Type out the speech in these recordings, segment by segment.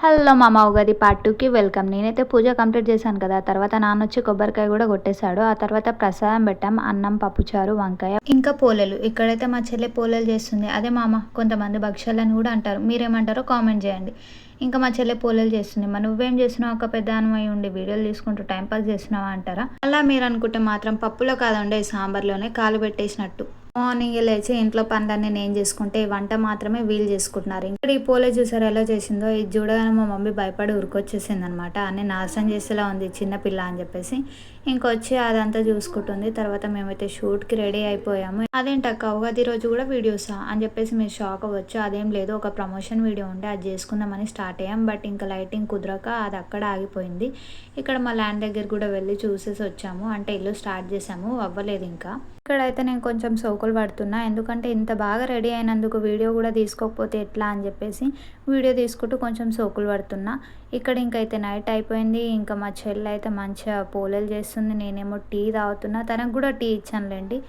Hello మామ Ugadi part 2కి welcome. నేనైతే పూజ కంప్లీట్ చేశాను కదా. తర్వాత నాన్న వచ్చి కొబ్బరికాయ కూడా కొట్టేశాడు. ఆ తర్వాత ప్రసాదం పెట్టాం, అన్నం, పప్పుచారు, వంకాయ, ఇంకా పోలేలు. ఇక్కడైతే మా చెల్లె పోలేలు చేస్తుంది. అదే మామ, కొంతమంది భక్ష్యాలని కూడా అంటారు. మీరేమంటారో కామెంట్ చేయండి. ఇంకా మా చెల్లె పోలేలు చేస్తుంది. మరి నువ్వేం చేస్తున్నావు? ఒక పెద్ద అనుమై ఉండి వీడియోలు తీసుకుంటూ టైంపాస్ చేస్తున్నావా అంటారా? అలా మీరు అనుకుంటే మాత్రం పప్పులో కాదండి, సాంబార్లోనే కాలు పెట్టేసినట్టు. మార్నింగ్ లేచి ఇంట్లో పనులన్నీ నేను చేసుకుంటే ఈ వంట మాత్రమే వీళ్ళు చేసుకుంటున్నారు. ఇక్కడ ఈ పోలే చూసారు ఎలా చేసిందో. ఇది చూడగానే మా మమ్మీ భయపడి ఉరికొచ్చేసింది అనమాట. అన్ని నాశనం చేసేలా ఉంది చిన్నపిల్ల అని చెప్పేసి. ఇంకొచ్చి అదంతా చూసుకుంటుంది. తర్వాత మేమైతే షూట్కి రెడీ అయిపోయాము. అదేంటక్క ఉగాది రోజు కూడా వీడియోసా అని చెప్పేసి మీరు షాక్ అవ్వచ్చు. అదేం లేదు, ఒక ప్రమోషన్ వీడియో ఉంటే అది చేసుకుందామని స్టార్ట్ అయ్యాం. బట్ ఇంకా లైటింగ్ కుదరక అది అక్కడ ఆగిపోయింది. ఇక్కడ మా ల్యాండ్ దగ్గర కూడా వెళ్ళి చూసేసి వచ్చాము. అంటే ఇల్లు స్టార్ట్ చేసాము, అవ్వలేదు ఇంకా. ఇక్కడైతే నేను కొంచెం సోకులు పడుతున్నా, ఎందుకంటే ఇంత బాగా రెడీ అయినందుకు వీడియో కూడా తీసుకోకపోతే ఎట్లా అని చెప్పేసి వీడియో తీసుకుంటూ కొంచెం సోకులు పడుతున్నా. ఇక్కడ ఇంకైతే నైట్ అయిపోయింది. ఇంకా మా చెల్లి అయితే మంచిగా పోలేలు చేస్తుంది, నేనేమో టీ తాగుతున్నా. తనకు కూడా టీ ఇచ్చానులేండి.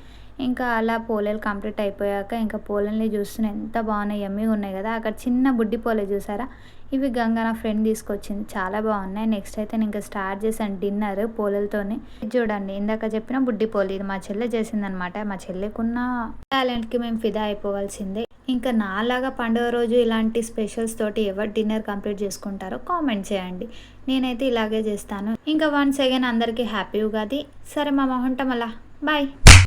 ఇంకా అలా పోలేలు కంప్లీట్ అయిపోయాక ఇంకా పోలేల్ని చూస్తున్నా, ఎంత బాగున్నాయి, యమ్మీగా ఉన్నాయి కదా. అక్కడ చిన్న బుడ్డి పోలే చూసారా, ఇవి గంగా నా ఫ్రెండ్ తీసుకొచ్చింది, చాలా బాగున్నాయి. నెక్స్ట్ అయితే నేను ఇంకా స్టార్ట్ చేశాను డిన్నర్ పోలేలతోని. చూడండి, ఇందాక చెప్పిన బుడ్డి పోలి, ఇది మా చెల్లె చేసిందనమాట. మా చెల్లెకున్న టాలెంట్కి మేము ఫిదా అయిపోవాల్సిందే. ఇంకా నాలాగా పండుగ రోజు ఇలాంటి స్పెషల్స్ తోటి ఎవరు డిన్నర్ కంప్లీట్ చేసుకుంటారో కామెంట్ చేయండి. నేనైతే ఇలాగే చేస్తాను. ఇంకా వన్స్ అగైన్ అందరికీ హ్యాపీ ఉగాది. సరే మామ, ఉంటాం, అలా బాయ్.